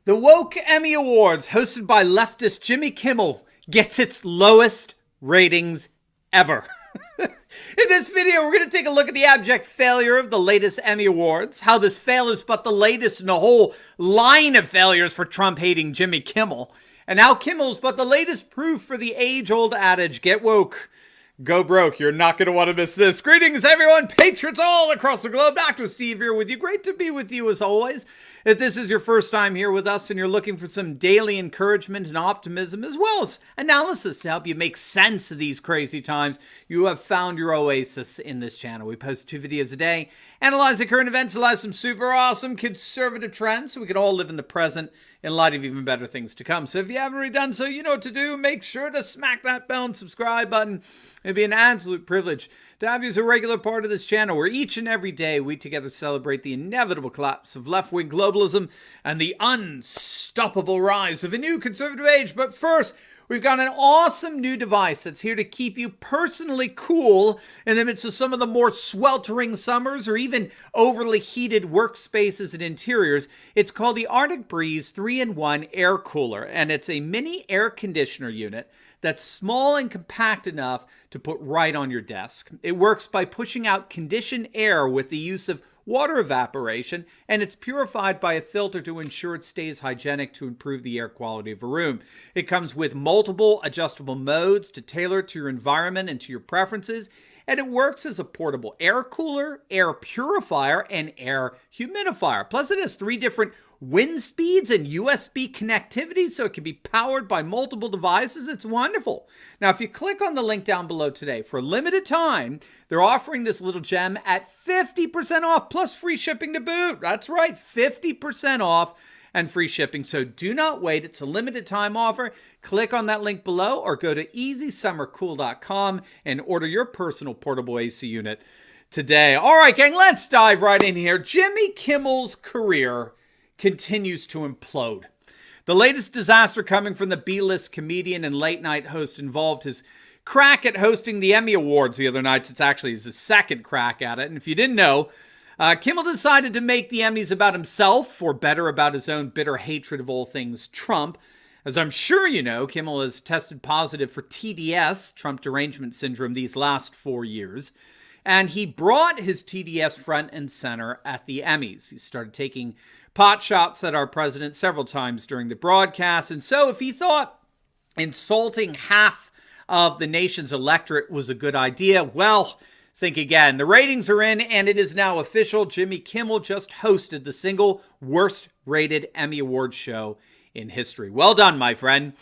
The WOKE Emmy Awards, hosted by leftist Jimmy Kimmel, gets its lowest ratings ever. In this video, we're going to take a look at the abject failure of the latest Emmy Awards, how this fail is but the latest in a whole line of failures for Trump-hating Jimmy Kimmel, and how Kimmel's but the latest proof for the age-old adage, get woke, go broke. You're not going to want to miss this. Greetings, everyone, patriots all across the globe. Dr. Steve here with you. Great to be with you as always. If this is your first time here with us and you're looking for some daily encouragement and optimism, as well as analysis to help you make sense of these crazy times, you have found your oasis in this channel. We post 2 videos a day, analyze the current events, analyze some super awesome conservative trends so we can all live in the present in light of even better things to come. So if you haven't already done so, you know what to do. Make sure to smack that bell and subscribe button. It'd be an absolute privilege to have you as a regular part of this channel, where each and every day we together celebrate the inevitable collapse of left-wing globalism and the unstoppable rise of a new conservative age. But first, we've got an awesome new device that's here to keep you personally cool in the midst of some of the more sweltering summers or even overly heated workspaces and interiors. It's called the Arctic Breeze 3-in-1 Air Cooler, and it's a mini air conditioner unit that's small and compact enough to put right on your desk. It works by pushing out conditioned air with the use of water evaporation, and it's purified by a filter to ensure it stays hygienic to improve the air quality of a room. It comes with multiple adjustable modes to tailor to your environment and to your preferences, and it works as a portable air cooler, air purifier, and air humidifier. Plus, it has 3 different wind speeds and USB connectivity, so it can be powered by multiple devices. It's wonderful. Now, if you click on the link down below today, for a limited time, they're offering this little gem at 50% off, plus free shipping to boot. That's right, 50% off and free shipping. So do not wait. It's a limited time offer. Click on that link below or go to easysummercool.com and order your personal portable AC unit today. All right, gang, let's dive right in here. Jimmy Kimmel's career continues to implode. The latest disaster coming from the B-list comedian and late-night host involved his crack at hosting the Emmy Awards the other night. It's actually his second crack at it. And if you didn't know, Kimmel decided to make the Emmys about himself, or better, about his own bitter hatred of all things Trump. As I'm sure you know, Kimmel has tested positive for TDS, Trump derangement syndrome, these last 4 years. And he brought his TDS front and center at the Emmys. He started taking pot shots at our president several times during the broadcast. And so if he thought insulting half of the nation's electorate was a good idea, well, think again. The ratings are in, and it is now official. Jimmy Kimmel just hosted the single worst rated Emmy Awards show in history. Well done, my friend.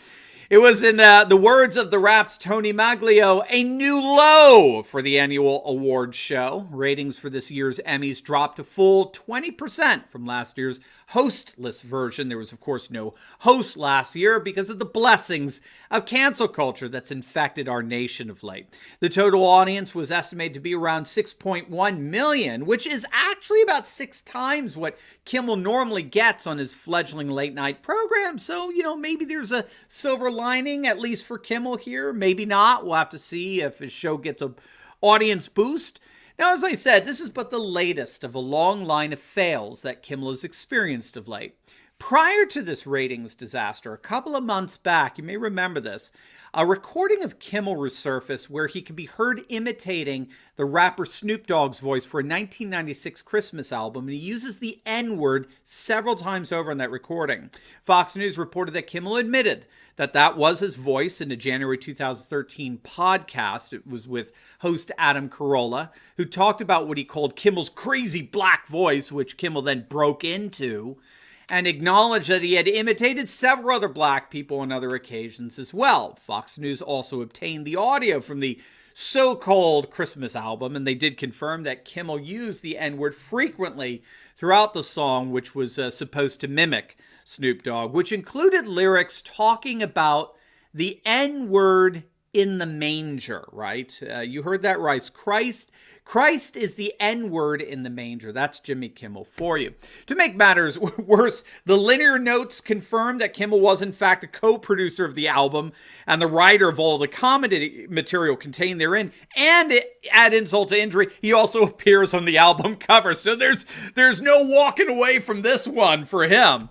It was, in the words of the Rap's Tony Maglio, a new low for the annual awards show. Ratings for this year's Emmys dropped a full 20% from last year's hostless version. There was, of course, no host last year because of the blessings of cancel culture that's infected our nation of late. The total audience was estimated to be around 6.1 million, which is actually about 6 times what Kimmel normally gets on his fledgling late-night program. So, you know, maybe there's a silver lining, at least for Kimmel here. Maybe not. We'll have to see if his show gets an audience boost. Now, as I said, this is but the latest of a long line of fails that Kimmel has experienced of late. Prior to this ratings disaster, a couple of months back, you may remember this, a recording of Kimmel resurfaced where he could be heard imitating the rapper Snoop Dogg's voice for a 1996 Christmas album, and he uses the N-word several times over in that recording. Fox News reported that Kimmel admitted that that was his voice in a January 2013 podcast. It was with host Adam Carolla, who talked about what he called Kimmel's crazy black voice, which Kimmel then broke into, and acknowledged that he had imitated several other black people on other occasions as well. Fox News also obtained the audio from the so-called Christmas album, and they did confirm that Kimmel used the N-word frequently throughout the song, which was supposed to mimic Snoop Dogg, which included lyrics talking about the N-word in the manger, right? You heard that right. Christ is the N-word in the manger. That's Jimmy Kimmel for you. To make matters worse, the linear notes confirmed that Kimmel was in fact a co-producer of the album and the writer of all the comedy material contained therein. And add insult to injury, he also appears on the album cover. So there's no walking away from this one for him.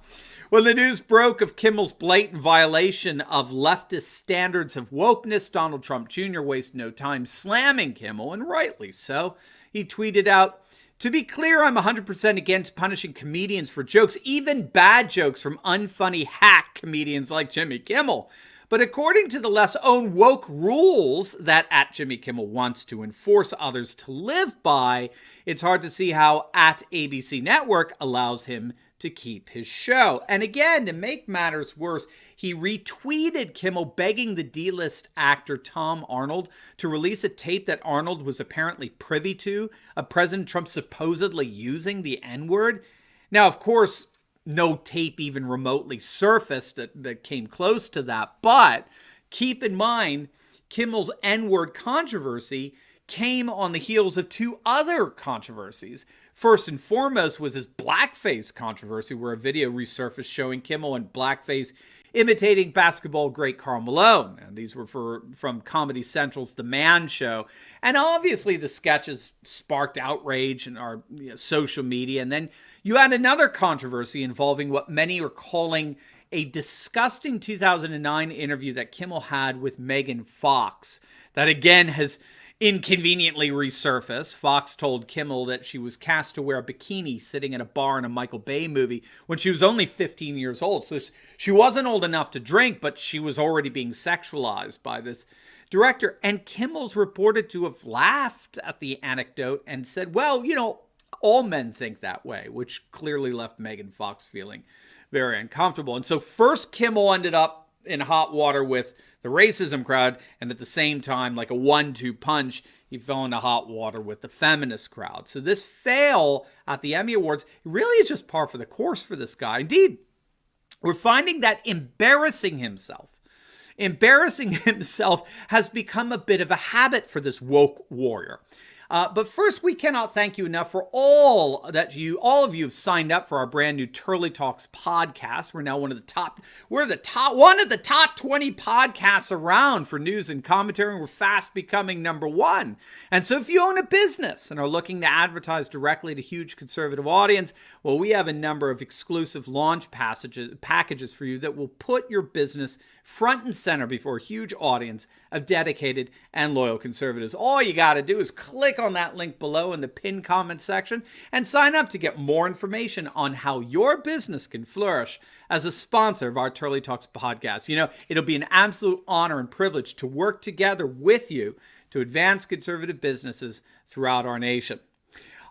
When the news broke of Kimmel's blatant violation of leftist standards of wokeness, Donald Trump Jr. wasted no time slamming Kimmel, and rightly so. He tweeted out, "To be clear, I'm 100% against punishing comedians for jokes, even bad jokes from unfunny hack comedians like Jimmy Kimmel. But according to the left's own woke rules that at Jimmy Kimmel wants to enforce others to live by, it's hard to see how at ABC Network allows him to keep his show." And again, to make matters worse, he retweeted Kimmel begging the D-list actor Tom Arnold to release a tape that Arnold was apparently privy to of President Trump supposedly using the N-word. Now, of course, no tape even remotely surfaced that came close to that. But keep in mind, Kimmel's N-word controversy came on the heels of two other controversies. First and foremost was his blackface controversy, where a video resurfaced showing Kimmel in blackface imitating basketball great Karl Malone. And these were from Comedy Central's The Man Show. And obviously the sketches sparked outrage in our social media. And then you had another controversy involving what many are calling a disgusting 2009 interview that Kimmel had with Megan Fox that again has inconveniently resurfaced. Fox told Kimmel that she was cast to wear a bikini sitting in a bar in a Michael Bay movie when she was only 15 years old. So she wasn't old enough to drink, but she was already being sexualized by this director. And Kimmel's reported to have laughed at the anecdote and said, well, all men think that way, which clearly left Megan Fox feeling very uncomfortable. And so first Kimmel ended up in hot water with the racism crowd, and at the same time, like a 1-2 punch, he fell into hot water with the feminist crowd. So this fail at the Emmy Awards really is just par for the course for this guy. Indeed, we're finding that embarrassing himself has become a bit of a habit for this woke warrior. But first, we cannot thank you enough for all of you have signed up for our brand new Turley Talks podcast. We're now one of the top 20 podcasts around for news and commentary, and we're fast becoming number one. And so if you own a business and are looking to advertise directly to a huge conservative audience, well, we have a number of exclusive launch packages for you that will put your business front and center before a huge audience of dedicated and loyal conservatives. All you got to do is click on that link below in the pinned comment section and sign up to get more information on how your business can flourish as a sponsor of our Turley Talks podcast. It'll be an absolute honor and privilege to work together with you to advance conservative businesses throughout our nation.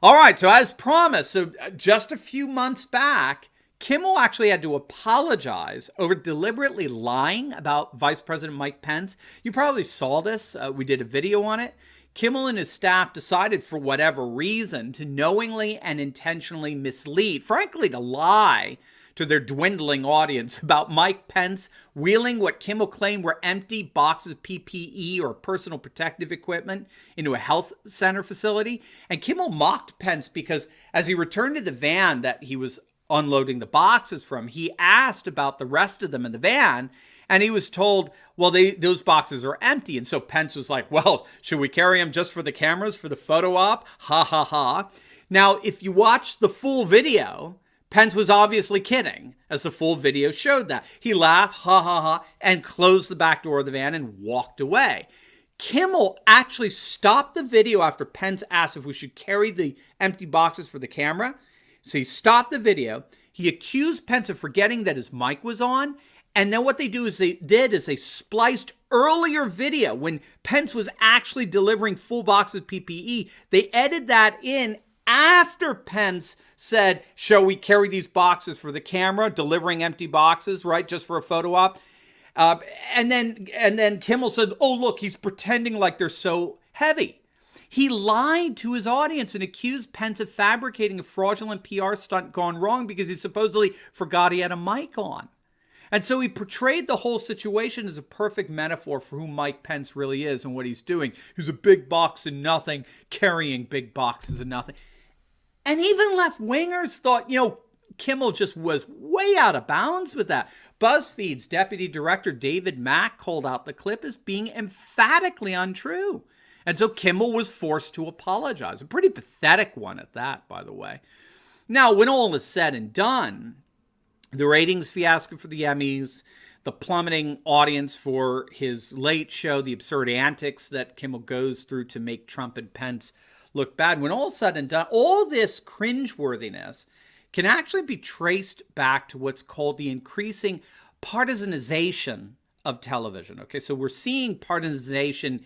All right, so as promised, just a few months back, Kimmel actually had to apologize over deliberately lying about Vice President Mike Pence. You probably saw this. We did a video on it. Kimmel and his staff decided, for whatever reason, to knowingly and intentionally mislead, frankly, to lie to their dwindling audience about Mike Pence wheeling what Kimmel claimed were empty boxes of PPE or personal protective equipment into a health center facility. And Kimmel mocked Pence because as he returned to the van that he was unloading the boxes from, he asked about the rest of them in the van, and he was told, well, those boxes are empty. And so Pence was like, well, should we carry them just for the cameras, for the photo op? Ha, ha, ha. Now, if you watch the full video, Pence was obviously kidding, as the full video showed that. He laughed, ha, ha, ha, and closed the back door of the van and walked away. Kimmel actually stopped the video after Pence asked if we should carry the empty boxes for the camera. So he stopped the video. He accused Pence of forgetting that his mic was on. And then what they they spliced earlier video when Pence was actually delivering full boxes of PPE. They edited that in after Pence said, shall we carry these boxes for the camera, delivering empty boxes, right, just for a photo op. And then Kimmel said, oh, look, he's pretending like they're so heavy. He lied to his audience and accused Pence of fabricating a fraudulent PR stunt gone wrong because he supposedly forgot he had a mic on. And so he portrayed the whole situation as a perfect metaphor for who Mike Pence really is and what he's doing. He's a big box of nothing, carrying big boxes of nothing. And even left-wingers thought, Kimmel just was way out of bounds with that. BuzzFeed's deputy director David Mack called out the clip as being emphatically untrue. And so Kimmel was forced to apologize. A pretty pathetic one at that, by the way. Now, when all is said and done, the ratings fiasco for the Emmys, the plummeting audience for his late show, the absurd antics that Kimmel goes through to make Trump and Pence look bad. When all said and done, all this cringeworthiness can actually be traced back to what's called the increasing partisanization of television. Okay, so we're seeing partisanization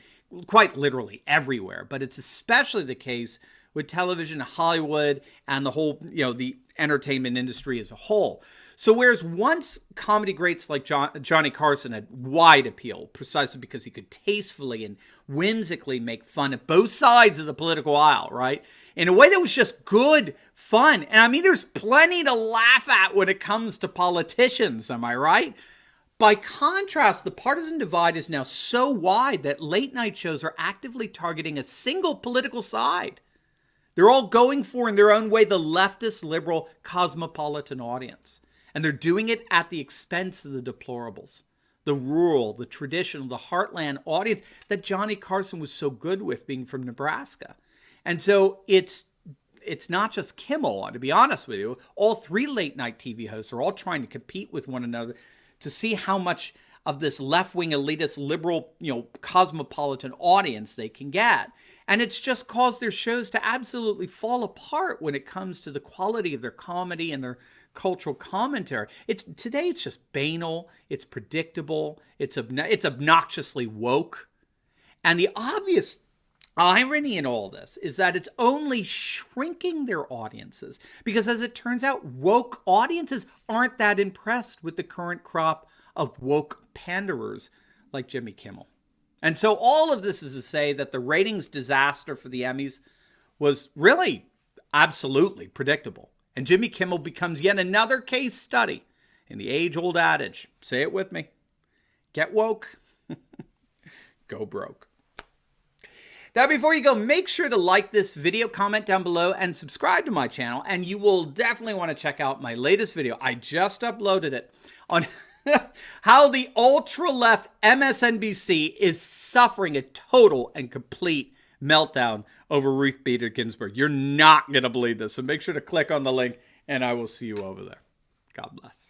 quite literally everywhere, but it's especially the case with television, Hollywood, and the whole, the entertainment industry as a whole. So whereas once comedy greats like Johnny Carson had wide appeal, precisely because he could tastefully and whimsically make fun of both sides of the political aisle, right? In a way that was just good fun. And I mean, there's plenty to laugh at when it comes to politicians, am I right? By contrast, the partisan divide is now so wide that late night shows are actively targeting a single political side. They're all going for, in their own way, the leftist, liberal, cosmopolitan audience. And they're doing it at the expense of the deplorables, the rural, the traditional, the heartland audience that Johnny Carson was so good with, being from Nebraska. And so it's not just Kimmel, to be honest with you. All three late night TV hosts are all trying to compete with one another to see how much of this left-wing, elitist, liberal, cosmopolitan audience they can get. And it's just caused their shows to absolutely fall apart when it comes to the quality of their comedy and their cultural commentary. Today it's just banal, it's predictable, it's obnoxiously woke. And the obvious irony in all this is that it's only shrinking their audiences, because as it turns out, woke audiences aren't that impressed with the current crop of woke panderers like Jimmy Kimmel. And so all of this is to say that the ratings disaster for the Emmys was really absolutely predictable. And Jimmy Kimmel becomes yet another case study in the age-old adage. Say it with me. Get woke. Go broke. Now, before you go, make sure to like this video, comment down below, and subscribe to my channel. And you will definitely want to check out my latest video. I just uploaded it on how the ultra-left MSNBC is suffering a total and complete meltdown over Ruth Bader Ginsburg. You're not going to believe this. So make sure to click on the link, and I will see you over there. God bless.